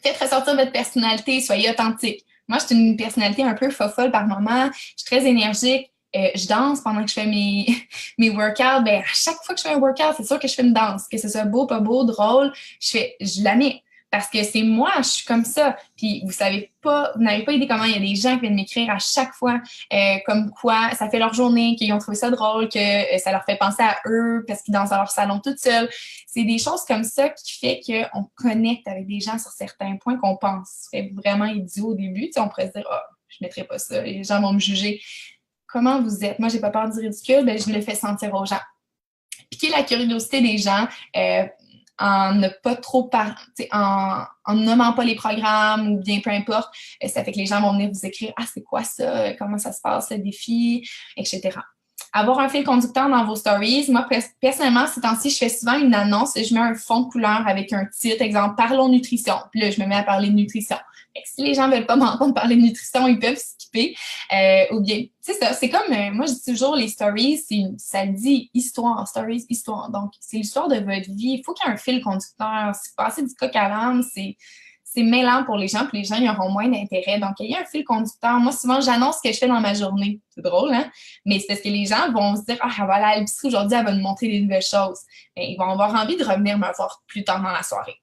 Faites ressortir votre personnalité, soyez authentique. Moi, je suis une personnalité un peu fofolle par moment, je suis très énergique, je danse pendant que je fais mes workouts. Ben, à chaque fois que je fais un workout, c'est sûr que je fais une danse, que ce soit beau, pas beau, drôle, je la mets. Parce que c'est moi, je suis comme ça. Puis vous n'avez pas idée comment il y a des gens qui viennent m'écrire à chaque fois comme quoi ça fait leur journée, qu'ils ont trouvé ça drôle, que ça leur fait penser à eux parce qu'ils dansent dans leur salon toute seule. C'est des choses comme ça qui fait qu'on connecte avec des gens sur certains points qu'on pense. C'est vraiment idiot au début. Tu sais, on pourrait se dire « Ah, je ne mettrai pas ça, les gens vont me juger. » Comment vous êtes? Moi, j'ai pas peur du ridicule, ben, je le fais sentir aux gens. Piquer la curiosité des gens, en ne pas trop en nommant pas les programmes ou bien peu importe, ça fait que les gens vont venir vous écrire « Ah, c'est quoi ça? Comment ça se passe, le défi? » etc. Avoir un fil conducteur dans vos stories. Moi, personnellement, ces temps-ci, je fais souvent une annonce et je mets un fond de couleur avec un titre, exemple « Parlons nutrition ». Puis là, je me mets à parler de nutrition. Fait que si les gens veulent pas m'entendre parler de nutrition, ils peuvent skipper. Ou bien, tu sais, ça, c'est comme, moi, je dis toujours, les stories, ça dit histoire, stories, histoire. Donc, c'est l'histoire de votre vie. Il faut qu'il y ait un fil conducteur. Si passer du coq à l'âne, c'est mêlant pour les gens, puis les gens, ils auront moins d'intérêt. Donc, il y a un fil conducteur. Moi, souvent, j'annonce ce que je fais dans ma journée. C'est drôle, hein? Mais c'est parce que les gens vont se dire « Ah, elle va aller à l'épicerie aujourd'hui, elle va nous montrer des nouvelles choses. » Ils vont avoir envie de revenir me voir plus tard dans la soirée.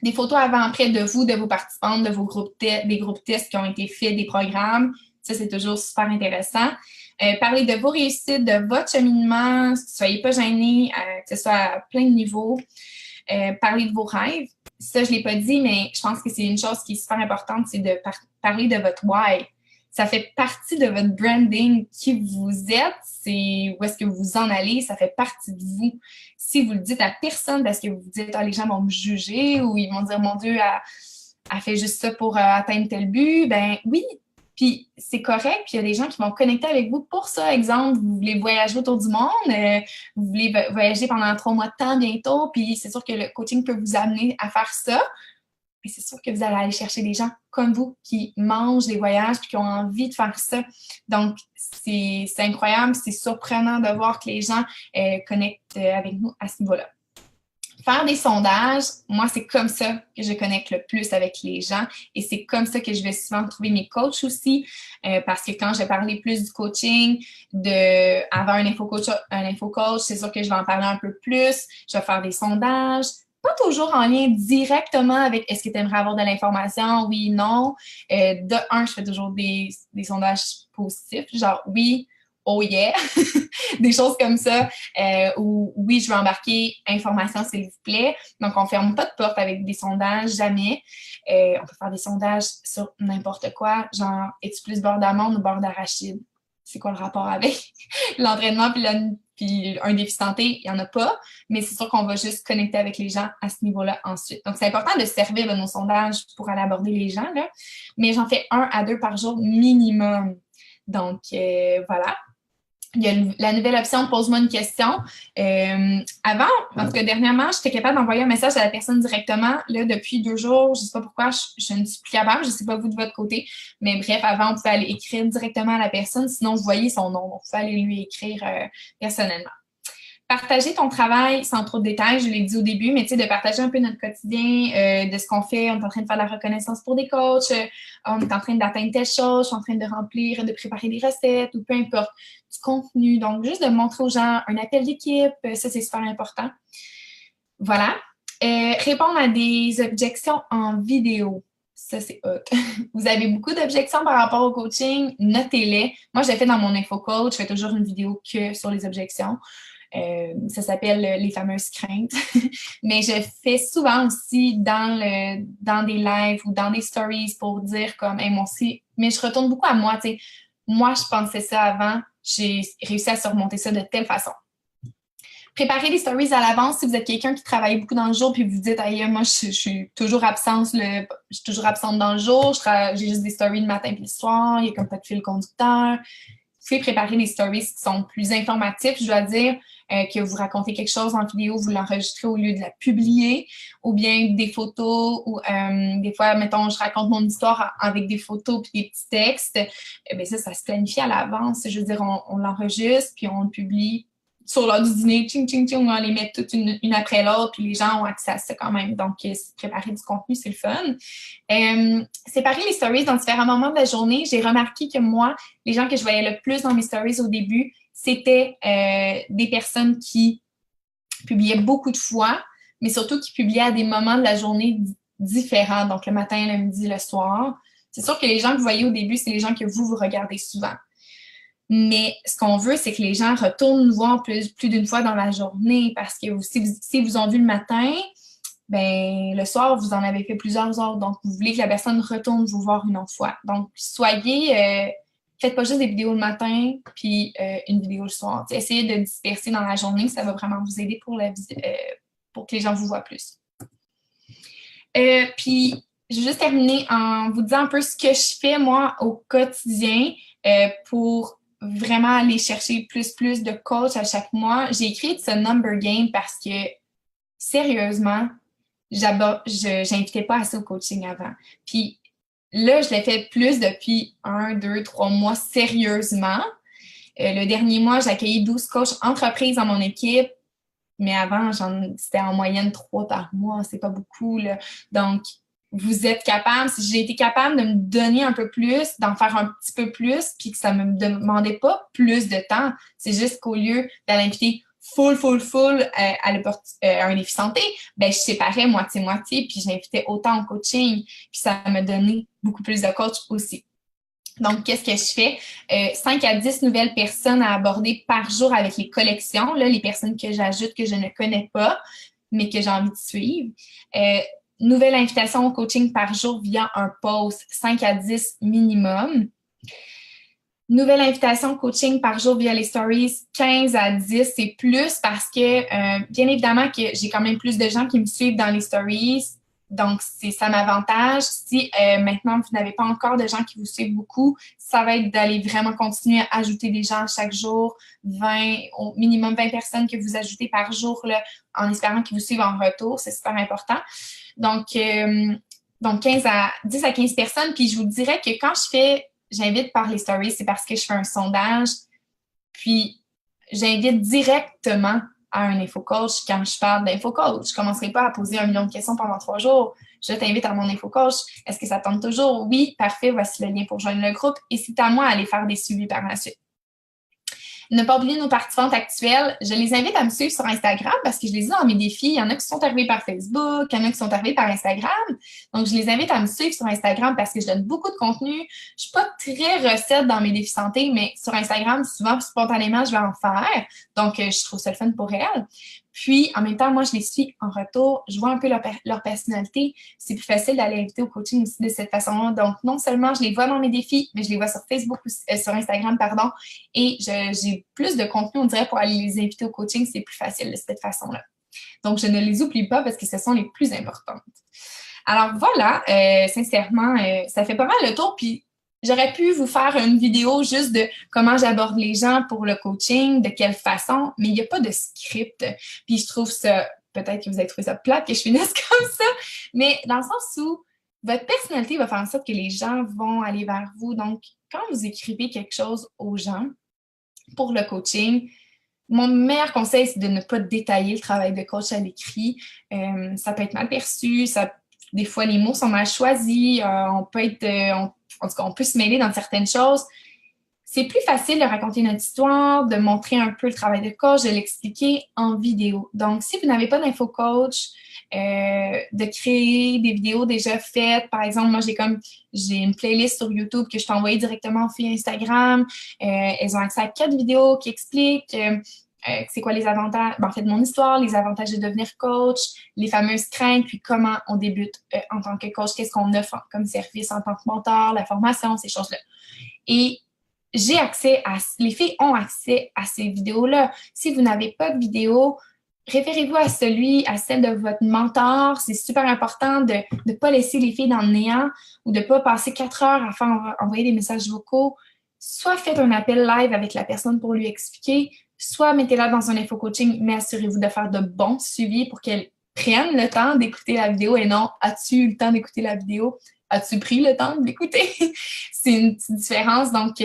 Des photos avant-après de vous, de vos participantes, de vos des groupes tests qui ont été faits, des programmes. Ça, c'est toujours super intéressant. Parler de vos réussites, de votre cheminement. Soyez pas gênés, que ce soit à plein de niveaux. Parler de vos rêves. Ça, je ne l'ai pas dit, mais je pense que c'est une chose qui est super importante, c'est de parler de votre why. Ça fait partie de votre branding, qui vous êtes, c'est où est-ce que vous en allez, ça fait partie de vous. Si vous le dites à personne parce que vous dites « Ah, les gens vont me juger » ou ils vont dire « Mon Dieu, elle fait juste ça pour atteindre tel but », ben oui, puis c'est correct, puis il y a des gens qui vont connecter avec vous pour ça. Exemple, vous voulez voyager autour du monde, vous voulez voyager pendant 3 mois de temps bientôt, puis c'est sûr que le coaching peut vous amener à faire ça. Mais c'est sûr que vous allez aller chercher des gens comme vous qui mangent des voyages et qui ont envie de faire ça. Donc, c'est incroyable, c'est surprenant de voir que les gens connectent avec nous à ce niveau-là. Faire des sondages, moi, c'est comme ça que je connecte le plus avec les gens et c'est comme ça que je vais souvent trouver mes coachs aussi parce que quand je vais parler plus du coaching, avant un info-coach, c'est sûr que je vais en parler un peu plus, je vais faire des sondages, pas toujours en lien directement avec est-ce que tu aimerais avoir de l'information, oui, non. De un, je fais toujours des sondages positifs, genre oui, oh yeah, des choses comme ça, ou oui, je veux embarquer information, s'il vous plaît. Donc, on ne ferme pas de porte avec des sondages, jamais. On peut faire des sondages sur n'importe quoi, genre, es-tu plus beurre d'amande ou beurre d'arachide? C'est quoi le rapport avec l'entraînement puis un défi santé? Il n'y en a pas, mais c'est sûr qu'on va juste connecter avec les gens à ce niveau-là ensuite. Donc, c'est important de servir de nos sondages pour aller aborder les gens, là. Mais j'en fais 1 à 2 par jour minimum. Donc, voilà. Il y a la nouvelle option « Pose-moi une question ». Avant, en tout cas, dernièrement, j'étais capable d'envoyer un message à la personne directement. Là, depuis 2 jours, je ne sais pas pourquoi, je ne suis plus capable. Je ne sais pas vous de votre côté. Mais bref, avant, on pouvait aller écrire directement à la personne. Sinon, vous voyez son nom. On pouvait aller lui écrire personnellement. Partager ton travail sans trop de détails, je l'ai dit au début, mais tu sais, de partager un peu notre quotidien, de ce qu'on fait. On est en train de faire la reconnaissance pour des coachs, on est en train d'atteindre telle chose, je suis en train de remplir, de préparer des recettes ou peu importe, du contenu. Donc, juste de montrer aux gens un appel d'équipe, ça, c'est super important. Voilà. Répondre à des objections en vidéo. Ça, c'est hot. Vous avez beaucoup d'objections par rapport au coaching, notez-les. Moi, je l'ai fait dans mon info-coach, je fais toujours une vidéo que sur les objections. Ça s'appelle les fameuses craintes. Mais je fais souvent aussi dans des lives ou dans des stories pour dire comme hey, moi aussi, mais je retourne beaucoup à moi, tu sais. Moi, je pensais ça avant, j'ai réussi à surmonter ça de telle façon. Préparez des stories à l'avance si vous êtes quelqu'un qui travaille beaucoup dans le jour puis vous dites hey, moi je suis toujours absente dans le jour, j'ai juste des stories le matin puis le soir, il n'y a comme pas de fil conducteur. Vous pouvez préparer des stories qui sont plus informatifs, je dois dire, que vous racontez quelque chose en vidéo, vous l'enregistrez au lieu de la publier, ou bien des photos, ou des fois, mettons, je raconte mon histoire avec des photos puis des petits textes. Bien ça se planifie à l'avance. Je veux dire, on l'enregistre puis on le publie sur l'heure du dîner, ching, ching, ching, on les met toutes une après l'autre, puis les gens ont accès à ça quand même. Donc, préparer du contenu, c'est le fun. Séparer les stories dans différents moments de la journée. J'ai remarqué que moi, les gens que je voyais le plus dans mes stories au début, c'était des personnes qui publiaient beaucoup de fois, mais surtout qui publiaient à des moments de la journée différents, donc le matin, le midi, le soir. C'est sûr que les gens que vous voyez au début, c'est les gens que vous regardez souvent. Mais ce qu'on veut, c'est que les gens retournent nous voir plus d'une fois dans la journée parce que si vous ont vu le matin, ben le soir, vous en avez fait plusieurs heures. Donc, vous voulez que la personne retourne vous voir une autre fois. Donc, faites pas juste des vidéos le matin puis une vidéo le soir. T'sais, essayez de disperser dans la journée. Ça va vraiment vous aider pour que les gens vous voient plus. Puis, je vais juste terminer en vous disant un peu ce que je fais, moi, au quotidien pour vraiment aller chercher plus de coach à chaque mois. J'ai écrit ce number game parce que, sérieusement, j'invitais pas assez au coaching avant. Puis là, je l'ai fait plus depuis 1, 2, 3 mois sérieusement. Le dernier mois, j'ai accueilli 12 coachs entreprises dans mon équipe. Mais avant, c'était en moyenne 3 par mois. C'est pas beaucoup, là. Donc, vous êtes capable, si j'ai été capable de me donner un peu plus, d'en faire un petit peu plus, puis que ça ne me demandait pas plus de temps. C'est juste qu'au lieu d'aller inviter full à un défi santé, ben je séparais moitié-moitié, puis j'invitais autant au coaching, puis ça m'a donné beaucoup plus de coach aussi. Donc, qu'est-ce que je fais? 5 à 10 nouvelles personnes à aborder par jour avec les collections, là, les personnes que j'ajoute que je ne connais pas, mais que j'ai envie de suivre. Nouvelle invitation au coaching par jour via un post, 5 à 10 minimum. Nouvelle invitation au coaching par jour via les stories, 15 à 10, c'est plus parce que, bien évidemment, que j'ai quand même plus de gens qui me suivent dans les stories. Donc, ça m'avantage. Si maintenant, vous n'avez pas encore de gens qui vous suivent beaucoup, ça va être d'aller vraiment continuer à ajouter des gens chaque jour, au minimum 20 personnes que vous ajoutez par jour là, en espérant qu'ils vous suivent en retour. C'est super important. Donc 10 à 15 personnes. Puis, je vous dirais que quand j'invite par les stories, c'est parce que je fais un sondage. Puis, j'invite directement à un infocoach quand je parle d'infocoach. Je ne commencerai pas à poser 1 million de questions pendant 3 jours. Je t'invite à mon infocoach. Est-ce que ça tente toujours? Oui, parfait. Voici le lien pour joindre le groupe. Et c'est à moi d'aller faire des suivis par la suite. Ne pas oublier nos participantes actuelles. Je les invite à me suivre sur Instagram parce que je les ai dans mes défis. Il y en a qui sont arrivés par Facebook, il y en a qui sont arrivés par Instagram. Donc, je les invite à me suivre sur Instagram parce que je donne beaucoup de contenu. Je ne suis pas très recette dans mes défis santé, mais sur Instagram, souvent, spontanément, je vais en faire. Donc, je trouve ça le fun pour elles. Puis, en même temps, moi, je les suis en retour. Je vois un peu leur personnalité. C'est plus facile d'aller inviter au coaching aussi de cette façon-là. Donc, non seulement je les vois dans mes défis, mais je les vois sur Facebook, sur Instagram, pardon. Et j'ai plus de contenu, on dirait, pour aller les inviter au coaching. C'est plus facile de cette façon-là. Donc, je ne les oublie pas parce que ce sont les plus importantes. Alors, voilà. Sincèrement, ça fait pas mal le tour. Puis, j'aurais pu vous faire une vidéo juste de comment j'aborde les gens pour le coaching, de quelle façon, mais il n'y a pas de script. Puis je trouve ça, peut-être que vous avez trouvé ça plate que je finisse comme ça, mais dans le sens où votre personnalité va faire en sorte que les gens vont aller vers vous. Donc, quand vous écrivez quelque chose aux gens pour le coaching, mon meilleur conseil, c'est de ne pas détailler le travail de coach à l'écrit. Ça peut être mal perçu, des fois, les mots sont mal choisis, en tout cas, on peut se mêler dans certaines choses. C'est plus facile de raconter notre histoire, de montrer un peu le travail de coach, de l'expliquer en vidéo. Donc, si vous n'avez pas d'info-coach, de créer des vidéos déjà faites. Par exemple, moi, j'ai une playlist sur YouTube que je peux envoyer directement aux filles Instagram. Elles ont accès à 4 vidéos qui expliquent c'est quoi les avantages, en fait, mon histoire, les avantages de devenir coach, les fameuses craintes, puis comment on débute en tant que coach, qu'est-ce qu'on offre comme service en tant que mentor, la formation, ces choses-là. Et les filles ont accès à ces vidéos-là. Si vous n'avez pas de vidéo, référez-vous à celle de votre mentor. C'est super important de ne pas laisser les filles dans le néant ou de ne pas passer 4 heures à envoyer des messages vocaux. Soit faites un appel live avec la personne pour lui expliquer, soit mettez-la dans un info-coaching, mais assurez-vous de faire de bons suivis pour qu'elle prenne le temps d'écouter la vidéo et non, as-tu eu le temps d'écouter la vidéo? As-tu pris le temps de l'écouter? C'est une petite différence. Donc,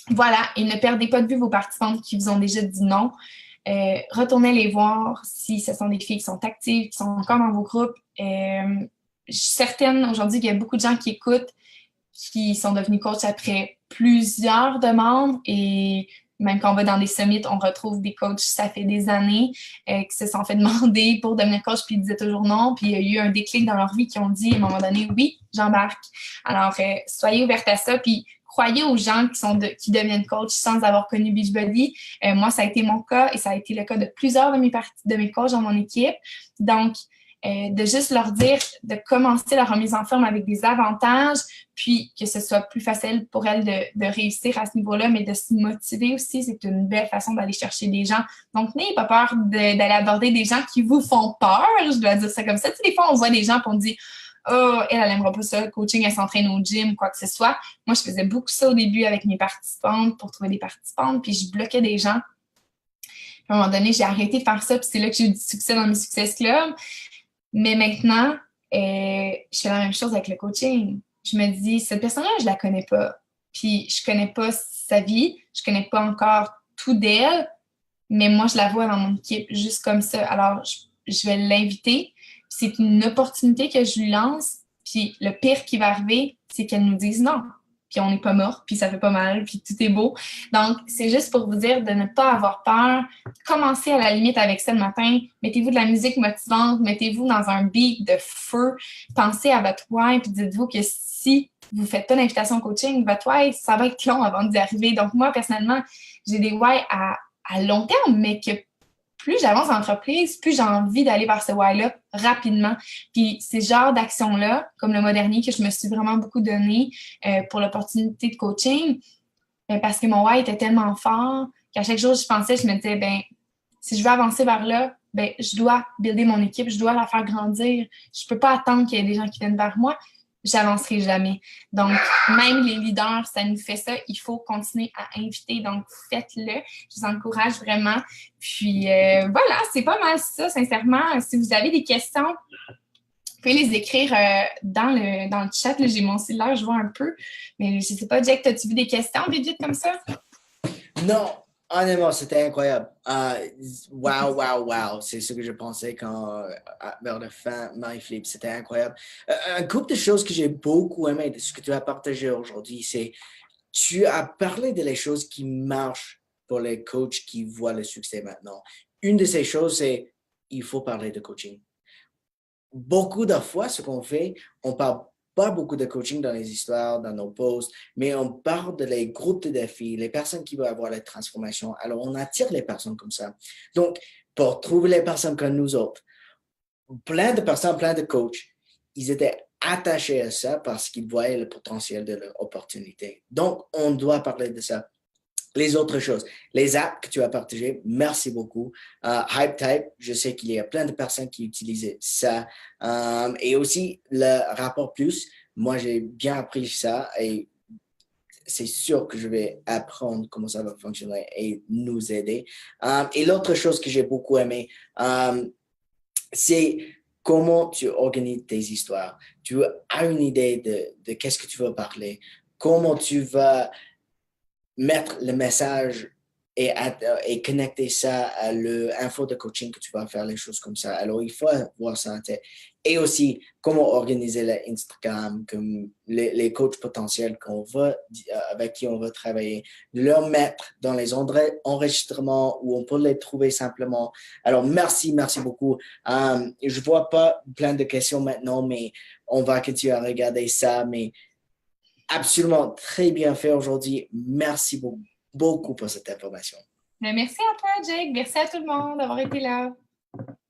voilà. Et ne perdez pas de vue vos participantes qui vous ont déjà dit non. retournez les voir si ce sont des filles qui sont actives, qui sont encore dans vos groupes. Je suis certaine aujourd'hui qu'il y a beaucoup de gens qui écoutent, qui sont devenus coachs après plusieurs demandes et même quand on va dans des summits, on retrouve des coachs, ça fait des années, qui se sont fait demander pour devenir coach, puis ils disaient toujours non, puis il y a eu un déclic dans leur vie qui ont dit à un moment donné, oui, j'embarque. Alors, soyez ouvertes à ça, puis croyez aux gens qui deviennent coach sans avoir connu Beachbody. Moi, ça a été mon cas et ça a été le cas de plusieurs de mes coachs dans mon équipe. Donc, de juste leur dire de commencer la remise en forme avec des avantages, puis que ce soit plus facile pour elles de réussir à ce niveau-là, mais de se motiver aussi, c'est une belle façon d'aller chercher des gens. Donc, n'ayez pas peur d'aller aborder des gens qui vous font peur, je dois dire ça comme ça. Tu sais, des fois, on voit des gens et on dit « Oh, elle n'aimera pas ça, le coaching, elle s'entraîne au gym, quoi que ce soit. » Moi, je faisais beaucoup ça au début avec mes participantes pour trouver des participantes, puis je bloquais des gens. Puis à un moment donné, j'ai arrêté de faire ça, puis c'est là que j'ai eu du succès dans mes Success Club. Mais maintenant, je fais la même chose avec le coaching. Je me dis, cette personne-là, je la connais pas. Puis, je connais pas sa vie. Je connais pas encore tout d'elle. Mais moi, je la vois dans mon équipe juste comme ça. Alors, je vais l'inviter. C'est une opportunité que je lui lance. Puis, le pire qui va arriver, c'est qu'elle nous dise non. Puis, on n'est pas mort. Puis, ça fait pas mal. Puis, tout est beau. Donc, c'est juste pour vous dire de ne pas avoir peur. Commencez à la limite avec ça le matin. Mettez-vous de la musique motivante. Mettez-vous dans un beat de feu. Pensez à votre why. Puis, dites-vous que si vous ne faites pas d'invitation au coaching, votre why, ça va être long avant d'y arriver. Donc, moi, personnellement, j'ai des why à long terme, mais que plus j'avance en entreprise, plus j'ai envie d'aller vers ce why-là rapidement. Puis ces genres d'actions-là, comme le mois dernier, que je me suis vraiment beaucoup donné pour l'opportunité de coaching, parce que mon why était tellement fort qu'à chaque jour, je pensais, je me disais, ben si je veux avancer vers là, ben je dois builder mon équipe, je dois la faire grandir. Je peux pas attendre qu'il y ait des gens qui viennent vers moi. J'avancerai jamais. Donc, même les leaders, ça nous fait ça. Il faut continuer à inviter. Donc, faites-le. Je vous encourage vraiment. Puis, voilà, c'est pas mal ça, sincèrement. Si vous avez des questions, vous pouvez les écrire dans le chat. Là, j'ai mon cellulaire, je vois un peu. Mais je sais pas, Jack, as-tu vu des questions vite comme ça? Non, honnêtement, c'était incroyable. Wow. C'est ce que je pensais quand, vers la fin, Marie-Philippe, c'était incroyable. Un couple de choses que j'ai beaucoup aimé de ce que tu as partagé aujourd'hui, c'est tu as parlé de les choses qui marchent pour les coachs qui voient le succès maintenant. Une de ces choses, c'est il faut parler de coaching. Beaucoup de fois, ce qu'on fait, on parle pas beaucoup de coaching dans les histoires, dans nos posts, mais on parle de les groupes de défis, les personnes qui veulent avoir la transformation. Alors, on attire les personnes comme ça. Donc, pour trouver les personnes comme nous autres, plein de personnes, plein de coachs, ils étaient attachés à ça parce qu'ils voyaient le potentiel de leur opportunité. Donc, on doit parler de ça. Les autres choses, les apps que tu as partagées, merci beaucoup. HypeType, je sais qu'il y a plein de personnes qui utilisent ça. Et aussi, le rapport plus, moi, j'ai bien appris ça et c'est sûr que je vais apprendre comment ça va fonctionner et nous aider. Et l'autre chose que j'ai beaucoup aimé, c'est comment tu organises tes histoires. Tu as une idée de qu'est-ce que tu veux parler, comment tu vas mettre le message et connecter ça à l'info de coaching que tu vas faire les choses comme ça. Alors, il faut voir ça en tête. Et aussi, comment organiser l'Instagram, comme les coachs potentiels avec qui on va travailler, de leur mettre dans les enregistrements où on peut les trouver simplement. Alors, merci beaucoup. Je vois pas plein de questions maintenant, mais on va continuer à regarder ça, mais absolument très bien fait aujourd'hui. Merci beaucoup pour cette information. Merci à toi, Jake. Merci à tout le monde d'avoir été là.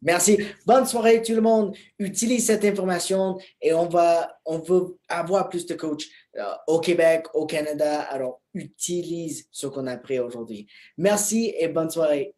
Merci. Bonne soirée tout le monde. Utilise cette information et on veut avoir plus de coachs au Québec, au Canada. Alors, utilise ce qu'on a appris aujourd'hui. Merci et bonne soirée.